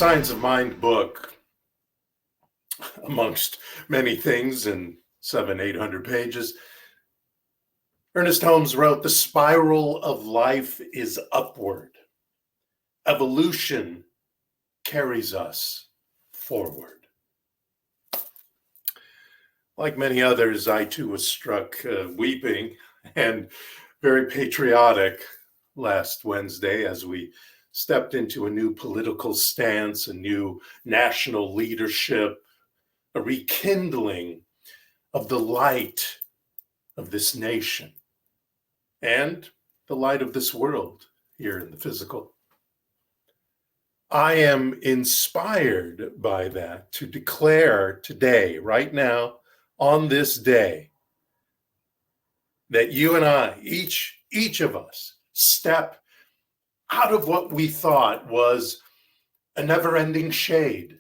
Signs of Mind book, amongst many things in 700-800 pages, Ernest Holmes wrote, "The spiral of life is upward. Evolution carries us forward." Like many others, I too was struck weeping and very patriotic last Wednesday as we stepped into a new political stance, a new national leadership, a rekindling of the light of this nation and the light of this world here in the physical. I am inspired by that to declare today, right now, on this day, that you and I, each of us, step out of what we thought was a never-ending shade,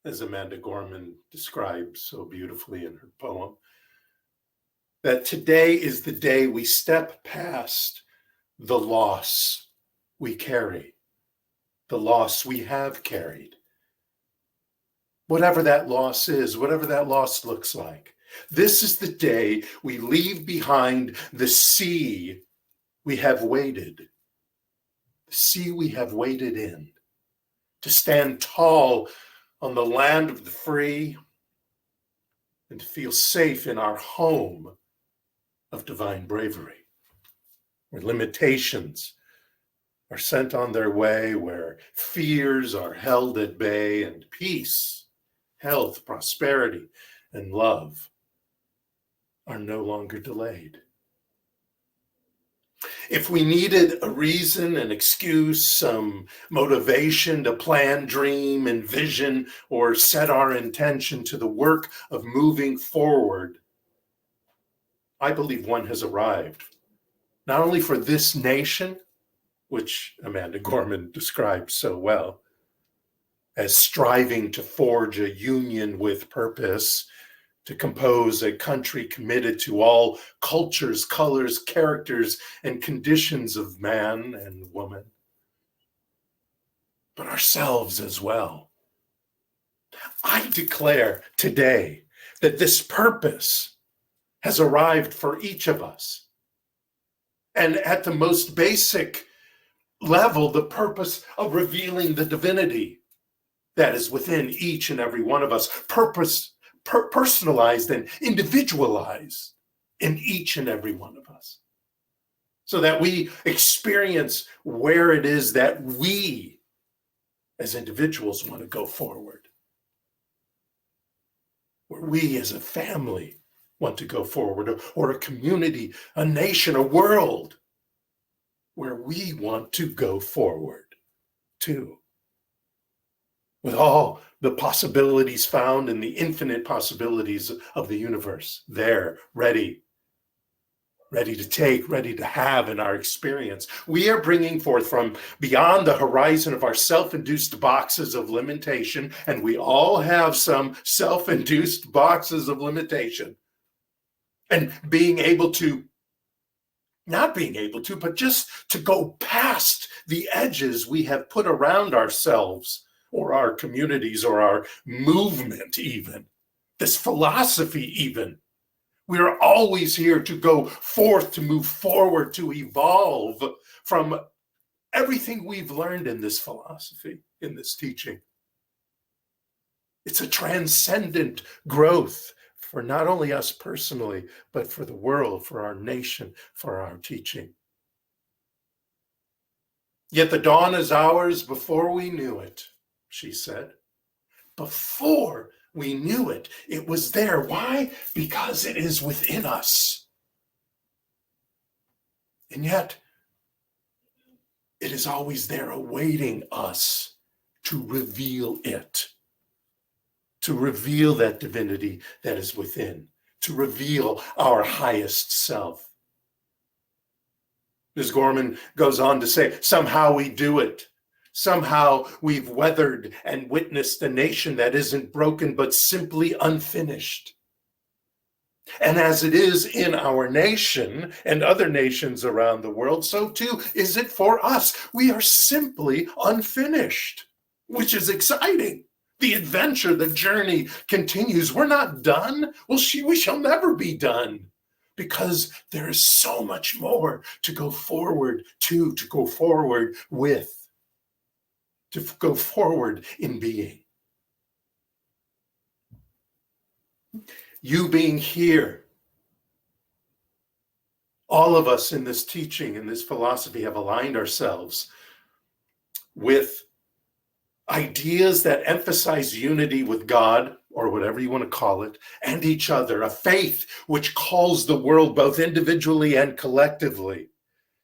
as Amanda Gorman describes so beautifully in her poem, that today is the day we step past the loss we carry, the loss we have carried. Whatever that loss is, whatever that loss looks like, this is the day we leave behind the sea we have waded, the sea we have waded in, to stand tall on the land of the free and to feel safe in our home of divine bravery, where limitations are sent on their way, where fears are held at bay, and peace, health, prosperity, and love are no longer delayed. If we needed a reason, an excuse, some motivation to plan, dream, envision, or set our intention to the work of moving forward, I believe one has arrived, not only for this nation, which Amanda Gorman describes so well, as striving to forge a union with purpose, to compose a country committed to all cultures, colors, characters, and conditions of man and woman, but ourselves as well. I declare today that this purpose has arrived for each of us. And at the most basic level, the purpose of revealing the divinity that is within each and every one of us, personalized and individualized in each and every one of us, so that we experience where it is that we as individuals want to go forward, where we as a family want to go forward, or a community, a nation, a world, where we want to go forward too, with all the possibilities found in the infinite possibilities of the universe there, ready to take, ready to have in our experience. We are bringing forth from beyond the horizon of our self-induced boxes of limitation, and we all have some self-induced boxes of limitation, and not being able to, but just to go past the edges we have put around ourselves, or our communities, or our movement even, this philosophy even. We are always here to go forth, to move forward, to evolve from everything we've learned in this philosophy, in this teaching. It's a transcendent growth for not only us personally, but for the world, for our nation, for our teaching. Yet the dawn is ours before we knew it, she said. Before we knew it, it was there. Why? Because it is within us. And yet, it is always there awaiting us to reveal it, to reveal that divinity that is within, to reveal our highest self. Ms. Gorman goes on to say, somehow we do it. Somehow we've weathered and witnessed a nation that isn't broken, but simply unfinished. And as it is in our nation and other nations around the world, so too is it for us. We are simply unfinished. which is exciting. The adventure, the journey continues. We're not done. We shall never be done, because there is so much more to go forward to go forward with, to go forward in being. You being here, all of us in this teaching, in this philosophy, have aligned ourselves with ideas that emphasize unity with God, or whatever you want to call it, and each other, a faith which calls the world, both individually and collectively,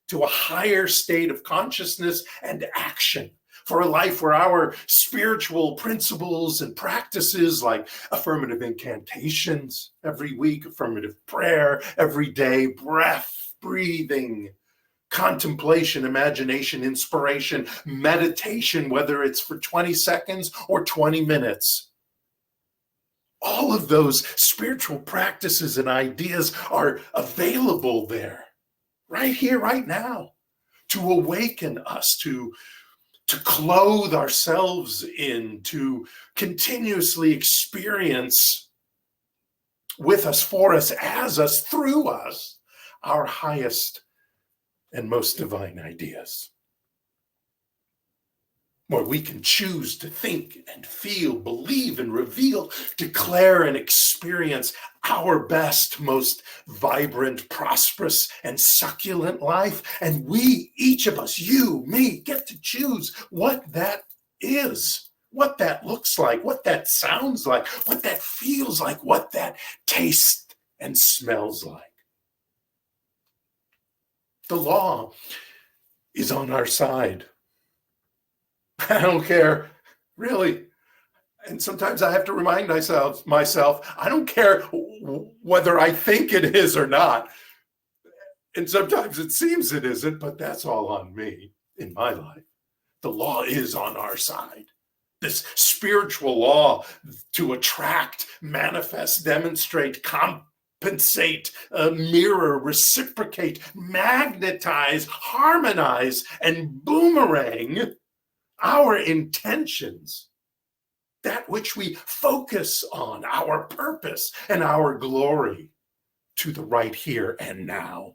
to a higher state of consciousness and action, for a life where our spiritual principles and practices, like affirmative incantations every week, affirmative prayer every day, breath, breathing, contemplation, imagination, inspiration, meditation, whether it's for 20 seconds or 20 minutes. All of those spiritual practices and ideas are available there, right here, right now, to awaken us, to clothe ourselves in, to continuously experience with us, for us, as us, through us, our highest and most divine ideas, where we can choose to think and feel, believe and reveal, declare and experience our best, most vibrant, prosperous, and succulent life. And we, each of us, you, me, get to choose what that is, what that looks like, what that sounds like, what that feels like, what that tastes and smells like. The law is on our side. I don't care, really. And sometimes I have to remind myself, I don't care whether I think it is or not. And sometimes it seems it isn't, but that's all on me in my life. The law is on our side. This spiritual law to attract, manifest, demonstrate, compensate, mirror, reciprocate, magnetize, harmonize, and boomerang our intentions, that which we focus on, our purpose and our glory, to the right here and now,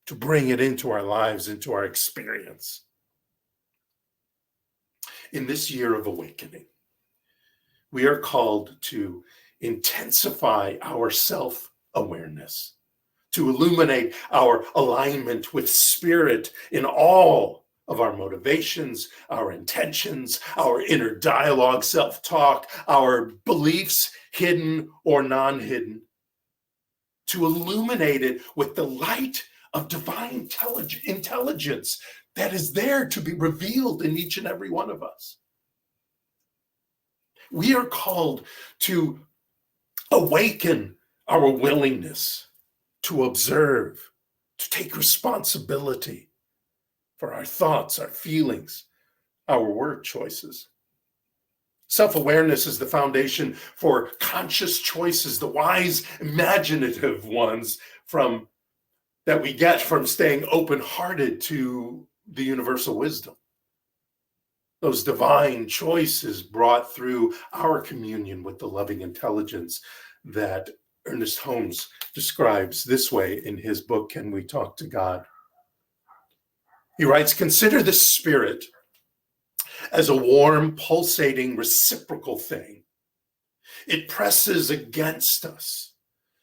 to bring it into our lives, into our experience. In this year of awakening, we are called to intensify our self-awareness, to illuminate our alignment with spirit in all of our motivations, our intentions, our inner dialogue, self-talk, our beliefs, hidden or non-hidden, to illuminate it with the light of divine intelligence that is there to be revealed in each and every one of us. We are called to awaken our willingness to observe, to take responsibility for our thoughts, our feelings, our word choices. Self-awareness is the foundation for conscious choices, the wise, imaginative ones that we get from staying open-hearted to the universal wisdom. Those divine choices brought through our communion with the loving intelligence that Ernest Holmes describes this way in his book, Can We Talk to God? He writes, "Consider the spirit as a warm, pulsating, reciprocal thing. It presses against us.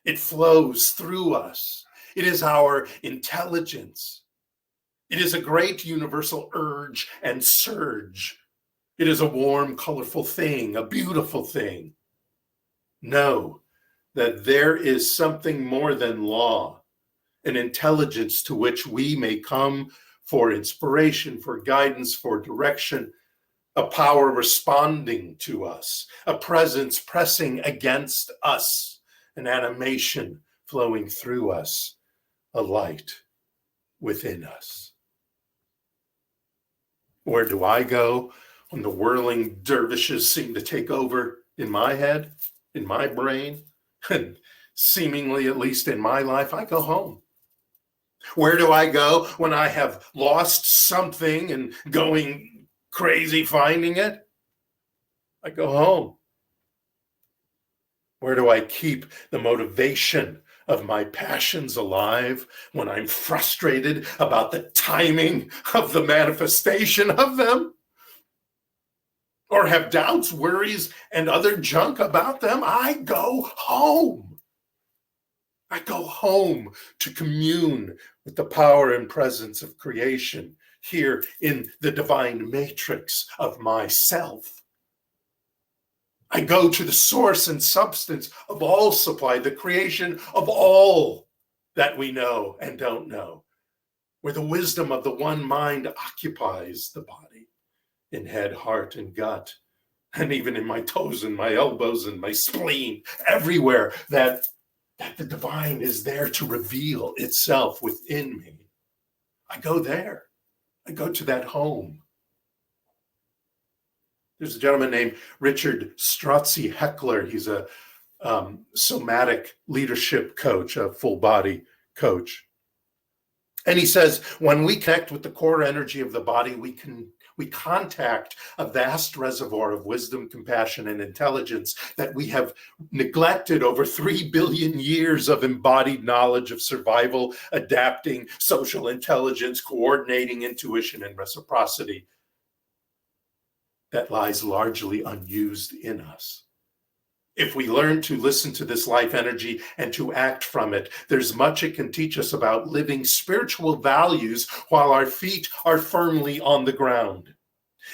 It flows through us. It is our intelligence. It is a great universal urge and surge. It is a warm, colorful thing, a beautiful thing. Know that there is something more than law, an intelligence to which we may come for inspiration, for guidance, for direction, a power responding to us, a presence pressing against us, an animation flowing through us, a light within us." Where do I go when the whirling dervishes seem to take over in my head, in my brain, and seemingly, at least in my life? I go home. Where do I go when I have lost something and going crazy finding it, I go home. Where do I keep the motivation of my passions alive when I'm frustrated about the timing of the manifestation of them? Or have doubts, worries, and other junk about them? I go home. I go home to commune with the power and presence of creation here in the divine matrix of myself. I go to the source and substance of all supply, the creation of all that we know and don't know, where the wisdom of the one mind occupies the body in head, heart, and gut, and even in my toes and my elbows and my spleen, everywhere that the divine is there to reveal itself within me. I go there. I go to that home. There's a gentleman named Richard Strozzi Heckler. He's a somatic leadership coach, a full body coach. And he says, when we connect with the core energy of the body, we contact a vast reservoir of wisdom, compassion, and intelligence that we have neglected over 3 billion years of embodied knowledge of survival, adapting, social intelligence, coordinating intuition, and reciprocity that lies largely unused in us. If we learn to listen to this life energy and to act from it, there's much it can teach us about living spiritual values while our feet are firmly on the ground.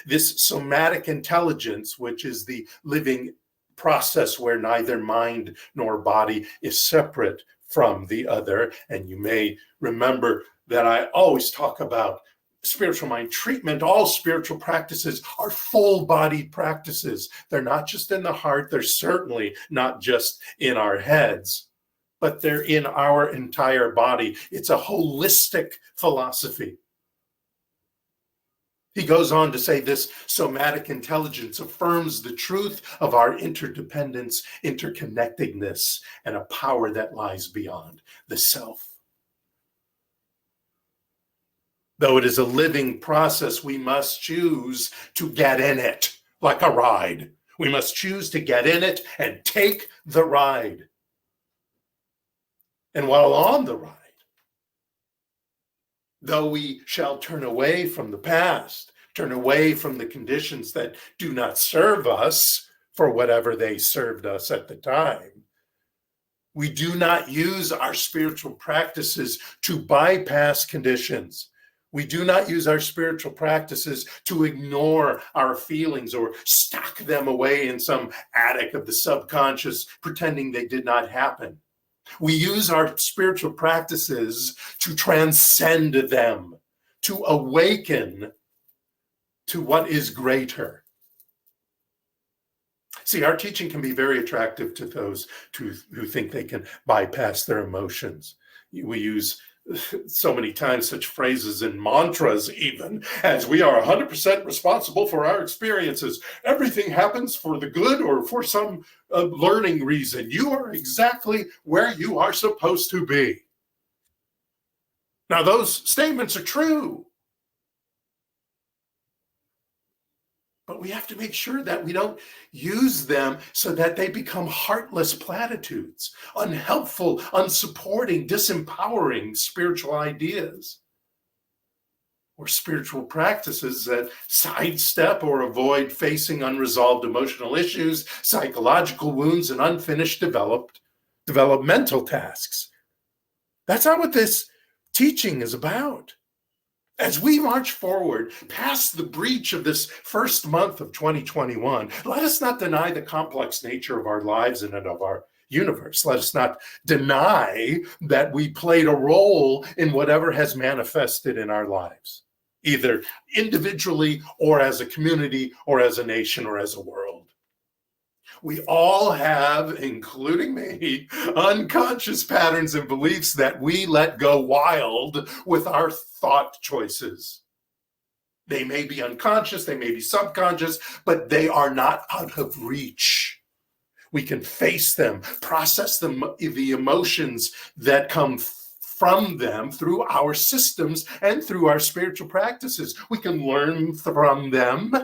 This somatic intelligence, which is the living process where neither mind nor body is separate from the other. And you may remember that I always talk about spiritual mind treatment. All spiritual practices are full-bodied practices. They're not just in the heart. They're certainly not just in our heads, but they're in our entire body. It's a holistic philosophy. He goes on to say this somatic intelligence affirms the truth of our interdependence, interconnectedness, and a power that lies beyond the self. Though it is a living process, we must choose to get in it like a ride. We must choose to get in it and take the ride. And while on the ride, though we shall turn away from the past, turn away from the conditions that do not serve us for whatever they served us at the time, we do not use our spiritual practices to bypass conditions. We do not use our spiritual practices to ignore our feelings or stock them away in some attic of the subconscious, pretending they did not happen. We use our spiritual practices to transcend them, to awaken to what is greater. See, our teaching can be very attractive to those who think they can bypass their emotions. We use so many times such phrases and mantras, even as we are 100% responsible for our experiences. Everything happens for the good or for some learning reason. You are exactly where you are supposed to be. Now, those statements are true, but we have to make sure that we don't use them so that they become heartless platitudes, unhelpful, unsupporting, disempowering spiritual ideas, or spiritual practices that sidestep or avoid facing unresolved emotional issues, psychological wounds, and unfinished developmental tasks. That's not what this teaching is about. As we march forward past the breach of this first month of 2021, let us not deny the complex nature of our lives and of our universe. Let us not deny that we played a role in whatever has manifested in our lives, either individually or as a community or as a nation or as a world. We all have, including me, unconscious patterns and beliefs that we let go wild with our thought choices. They may be unconscious, they may be subconscious, but they are not out of reach. We can face them, process them, the emotions that come from them through our systems and through our spiritual practices. We can learn from them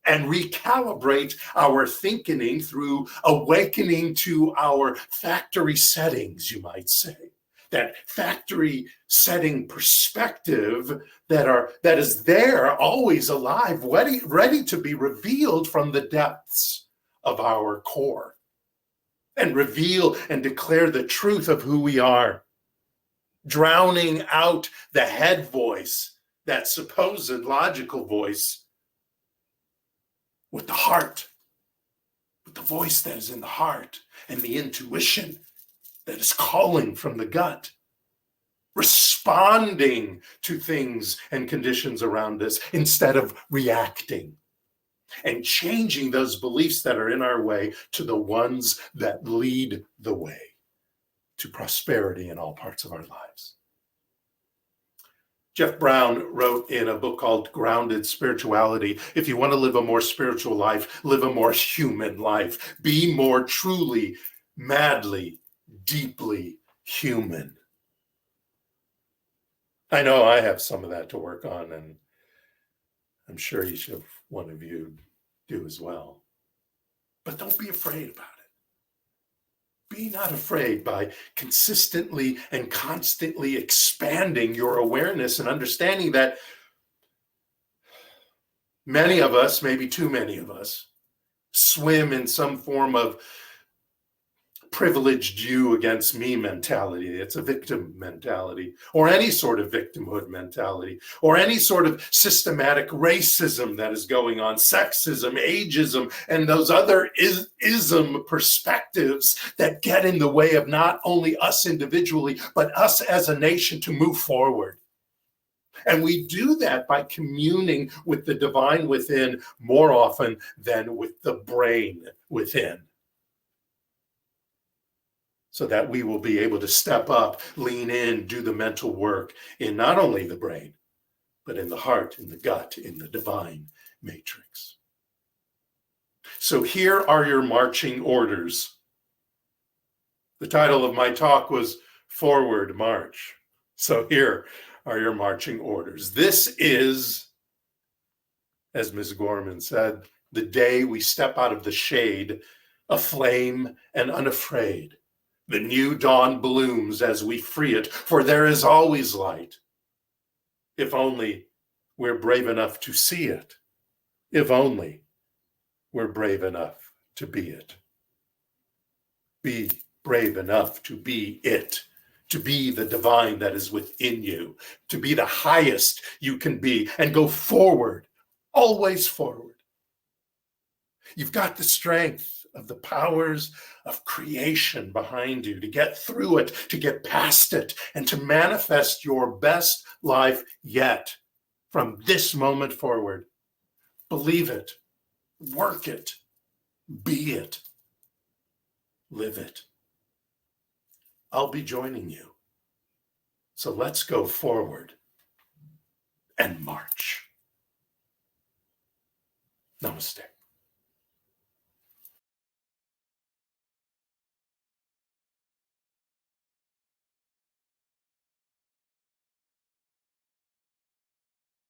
and recalibrate our thinking through awakening to our factory settings, you might say. That factory setting perspective that is there, always alive, ready to be revealed from the depths of our core, and reveal and declare the truth of who we are, drowning out the head voice, that supposed logical voice, with the heart, with the voice that is in the heart, and the intuition that is calling from the gut, responding to things and conditions around us instead of reacting, and changing those beliefs that are in our way to the ones that lead the way to prosperity in all parts of our lives. Jeff Brown wrote in a book called Grounded Spirituality, if you want to live a more spiritual life, live a more human life. Be more truly, madly, deeply human. I know I have some of that to work on, and I'm sure each of one of you do as well. But don't be afraid about it. Be not afraid by consistently and constantly expanding your awareness and understanding that many of us, maybe too many of us, swim in some form of privileged you against me mentality. It's a victim mentality, or any sort of victimhood mentality, or any sort of systematic racism that is going on, sexism, ageism, and those other ism perspectives that get in the way of not only us individually, but us as a nation to move forward. And we do that by communing with the divine within more often than with the brain within, so that we will be able to step up, lean in, do the mental work in not only the brain, but in the heart, in the gut, in the divine matrix. So here are your marching orders. The title of my talk was Forward March. So here are your marching orders. This is, as Ms. Gorman said, the day we step out of the shade, aflame and unafraid. The new dawn blooms as we free it, for there is always light. If only we're brave enough to see it. If only we're brave enough to be it. Be brave enough to be it, to be the divine that is within you, to be the highest you can be, and go forward, always forward. You've got the strength of the powers of creation behind you to get through it, to get past it, and to manifest your best life yet from this moment forward. Believe it, work it, be it, live it. I'll be joining you. So let's go forward and march. Namaste.